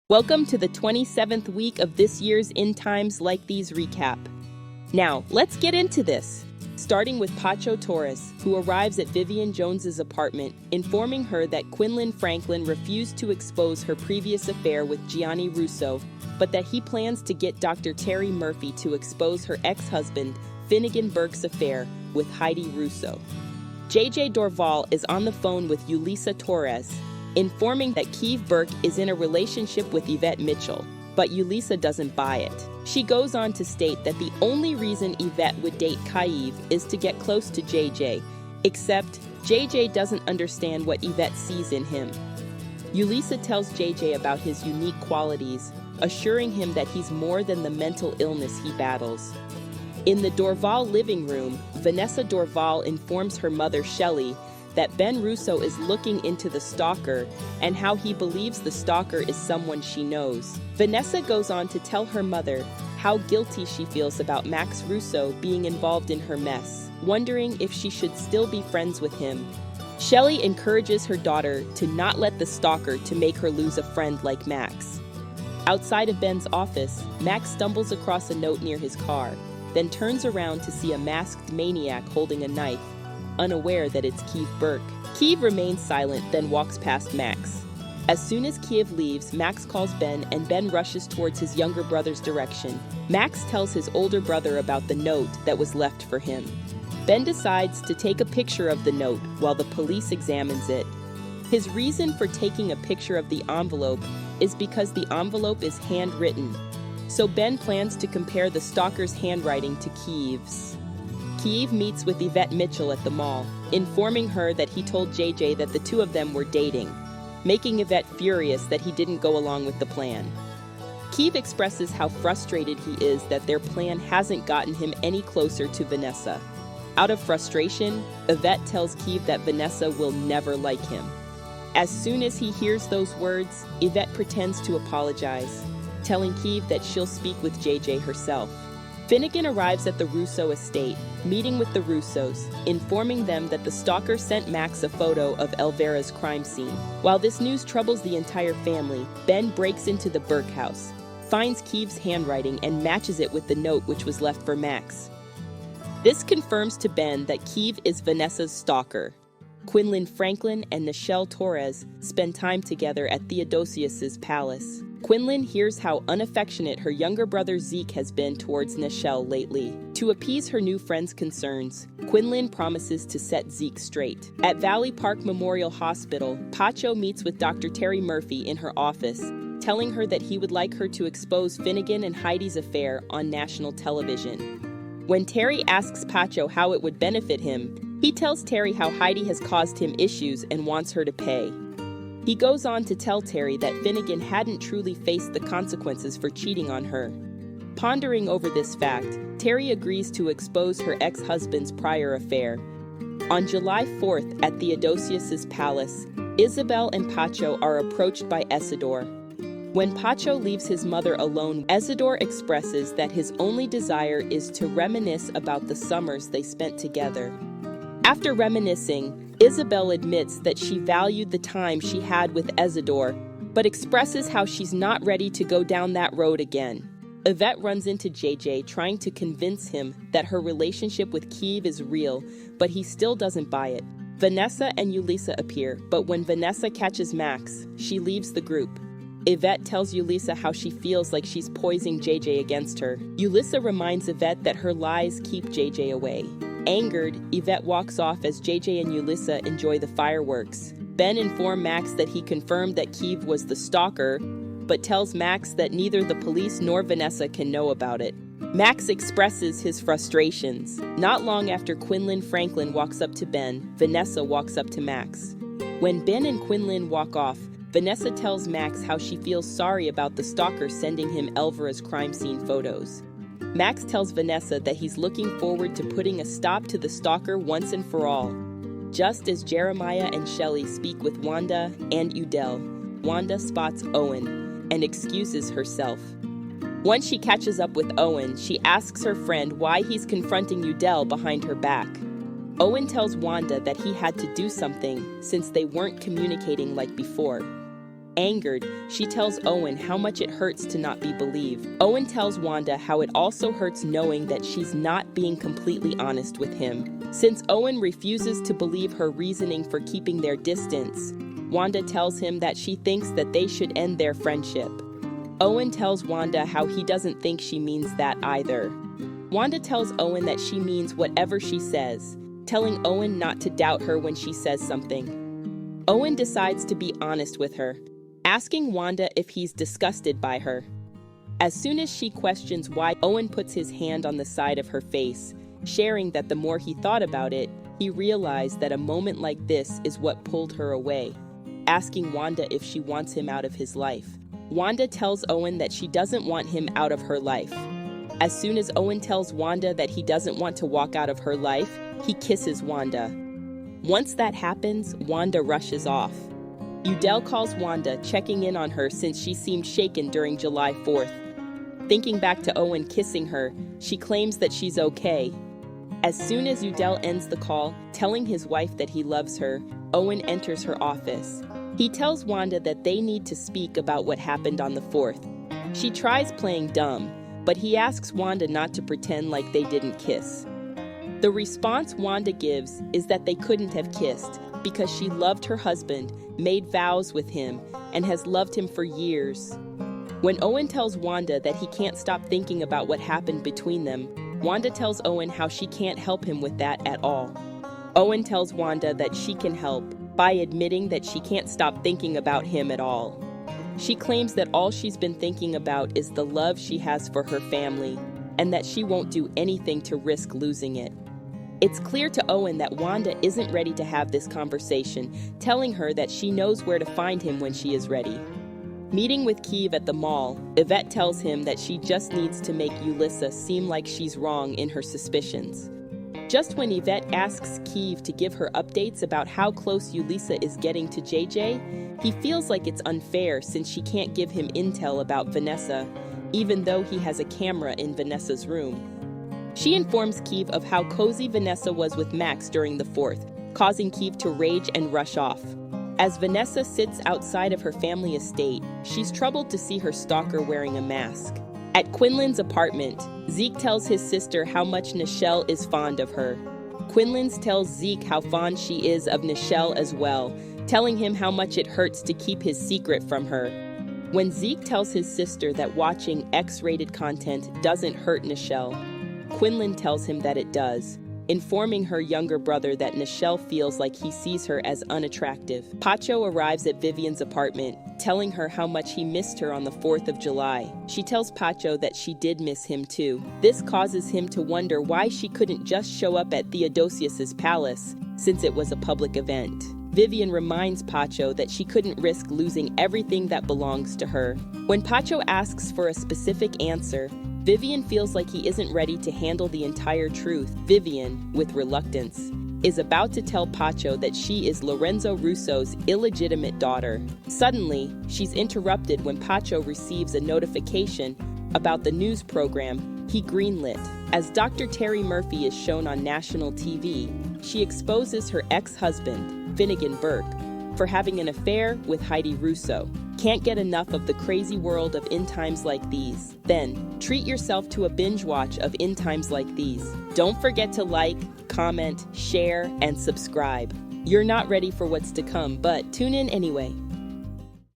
Welcome to the 27th week of this year's In Times Like These recap. Now, let's get into this. Starting with Pacho Torres, who arrives at Vivian Jones's apartment, informing her that Quinlan Franklin refused to expose her previous affair with Gianni Russo, but that he plans to get Dr. Terry Murphy to expose her ex-husband, Finnegan Burke's affair with Heidi Russo. JJ Dorval is on the phone with Yulisa Torres, informing that Kiev Burke is in a relationship with Yvette Mitchell, but Yulisa doesn't buy it. She goes on to state that the only reason Yvette would date Kiev is to get close to JJ, except JJ doesn't understand what Yvette sees in him. Yulisa tells JJ about his unique qualities, assuring him that he's more than the mental illness he battles. In the Dorval living room, Vanessa Dorval informs her mother, Shelley, that Ben Russo is looking into the stalker and how he believes the stalker is someone she knows. Vanessa goes on to tell her mother how guilty she feels about Max Russo being involved in her mess, wondering if she should still be friends with him. Shelley encourages her daughter to not let the stalker to make her lose a friend like Max. Outside of Ben's office, Max stumbles across a note near his car, then turns around to see a masked maniac holding a knife, unaware that it's Kiev Burke. Kiev remains silent, then walks past Max. As soon as Kiev leaves, Max calls Ben, and Ben rushes towards his younger brother's direction. Max tells his older brother about the note that was left for him. Ben decides to take a picture of the note while the police examines it. His reason for taking a picture of the envelope is because the envelope is handwritten, so Ben plans to compare the stalker's handwriting to Kiev's. Kiev meets with Yvette Mitchell at the mall, informing her that he told JJ that the two of them were dating, making Yvette furious that he didn't go along with the plan. Kiev expresses how frustrated he is that their plan hasn't gotten him any closer to Vanessa. Out of frustration, Yvette tells Kiev that Vanessa will never like him. As soon as he hears those words, Yvette pretends to apologize, telling Kiev that she'll speak with JJ herself. Finnegan arrives at the Russo estate, meeting with the Russos, informing them that the stalker sent Max a photo of Elvira's crime scene. While this news troubles the entire family, Ben breaks into the Burke house, finds Kiev's handwriting, and matches it with the note which was left for Max. This confirms to Ben that Kiev is Vanessa's stalker. Quinlan Franklin and Nichelle Torres spend time together at Theodosius's palace. Quinlan hears how unaffectionate her younger brother Zeke has been towards Nichelle lately. To appease her new friend's concerns, Quinlan promises to set Zeke straight. At Valley Park Memorial Hospital, Pacho meets with Dr. Terry Murphy in her office, telling her that he would like her to expose Finnegan and Heidi's affair on national television. When Terry asks Pacho how it would benefit him, he tells Terry how Heidi has caused him issues and wants her to pay. He goes on to tell Terry that Finnegan hadn't truly faced the consequences for cheating on her. Pondering over this fact, Terry agrees to expose her ex-husband's prior affair. On July 4th at Theodosius's palace, Isabel and Pacho are approached by Isidore. When Pacho leaves his mother alone, Isidore expresses that his only desire is to reminisce about the summers they spent together. After reminiscing, Isabel admits that she valued the time she had with Isidore, but expresses how she's not ready to go down that road again. Yvette runs into JJ, trying to convince him that her relationship with Kiev is real, but he still doesn't buy it. Vanessa and Yulisa appear, but when Vanessa catches Max, she leaves the group. Yvette tells Yulisa how she feels like she's poising JJ against her. Yulisa reminds Yvette that her lies keep JJ away. Angered, Yvette walks off as JJ and Yulisa enjoy the fireworks. Ben informs Max that he confirmed that Kiev was the stalker, but tells Max that neither the police nor Vanessa can know about it. Max expresses his frustrations. Not long after Quinlan Franklin walks up to Ben, Vanessa walks up to Max. When Ben and Quinlan walk off, Vanessa tells Max how she feels sorry about the stalker sending him Elvira's crime scene photos. Max tells Vanessa that he's looking forward to putting a stop to the stalker once and for all. Just as Jeremiah and Shelley speak with Wanda and Udell, Wanda spots Owen and excuses herself. Once she catches up with Owen, she asks her friend why he's confronting Udell behind her back. Owen tells Wanda that he had to do something since they weren't communicating like before. Angered, she tells Owen how much it hurts to not be believed. Owen tells Wanda how it also hurts knowing that she's not being completely honest with him. Since Owen refuses to believe her reasoning for keeping their distance, Wanda tells him that she thinks that they should end their friendship. Owen tells Wanda how he doesn't think she means that either. Wanda tells Owen that she means whatever she says, telling Owen not to doubt her when she says something. Owen decides to be honest with her, asking Wanda if he's disgusted by her. As soon as she questions why, Owen puts his hand on the side of her face, sharing that the more he thought about it, he realized that a moment like this is what pulled her away, asking Wanda if she wants him out of his life. Wanda tells Owen that she doesn't want him out of her life. As soon as Owen tells Wanda that he doesn't want to walk out of her life, he kisses Wanda. Once that happens, Wanda rushes off. Udell calls Wanda, checking in on her since she seemed shaken during July 4th. Thinking back to Owen kissing her, she claims that she's okay. As soon as Udell ends the call, telling his wife that he loves her, Owen enters her office. He tells Wanda that they need to speak about what happened on the 4th. She tries playing dumb, but he asks Wanda not to pretend like they didn't kiss. The response Wanda gives is that they couldn't have kissed because she loved her husband, made vows with him, and has loved him for years. When Owen tells Wanda that he can't stop thinking about what happened between them, Wanda tells Owen how she can't help him with that at all. Owen tells Wanda that she can help by admitting that she can't stop thinking about him at all. She claims that all she's been thinking about is the love she has for her family, and that she won't do anything to risk losing it. It's clear to Owen that Wanda isn't ready to have this conversation, telling her that she knows where to find him when she is ready. Meeting with Kiev at the mall, Yvette tells him that she just needs to make Yulissa seem like she's wrong in her suspicions. Just when Yvette asks Kiev to give her updates about how close Yulissa is getting to JJ, he feels like it's unfair since she can't give him intel about Vanessa, even though he has a camera in Vanessa's room. She informs Kiev of how cozy Vanessa was with Max during the 4th, causing Kiev to rage and rush off. As Vanessa sits outside of her family estate, she's troubled to see her stalker wearing a mask. At Quinlan's apartment, Zeke tells his sister how much Nichelle is fond of her. Quinlan tells Zeke how fond she is of Nichelle as well, telling him how much it hurts to keep his secret from her. When Zeke tells his sister that watching X-rated content doesn't hurt Nichelle, Quinlan tells him that it does, informing her younger brother that Nichelle feels like he sees her as unattractive. Pacho arrives at Vivian's apartment, telling her how much he missed her on the 4th of July. She tells Pacho that she did miss him too. This causes him to wonder why she couldn't just show up at Theodosius's palace, since it was a public event. Vivian reminds Pacho that she couldn't risk losing everything that belongs to her. When Pacho asks for a specific answer, Vivian feels like he isn't ready to handle the entire truth. Vivian, with reluctance, is about to tell Pacho that she is Lorenzo Russo's illegitimate daughter. Suddenly, she's interrupted when Pacho receives a notification about the news program he greenlit. As Dr. Terry Murphy is shown on national TV, she exposes her ex-husband, Finnegan Burke, for having an affair with Heidi Russo. Can't get enough of the crazy world of In Times Like These? Then, treat yourself to a binge watch of In Times Like These. Don't forget to like, comment, share, and subscribe. You're not ready for what's to come, but tune in anyway.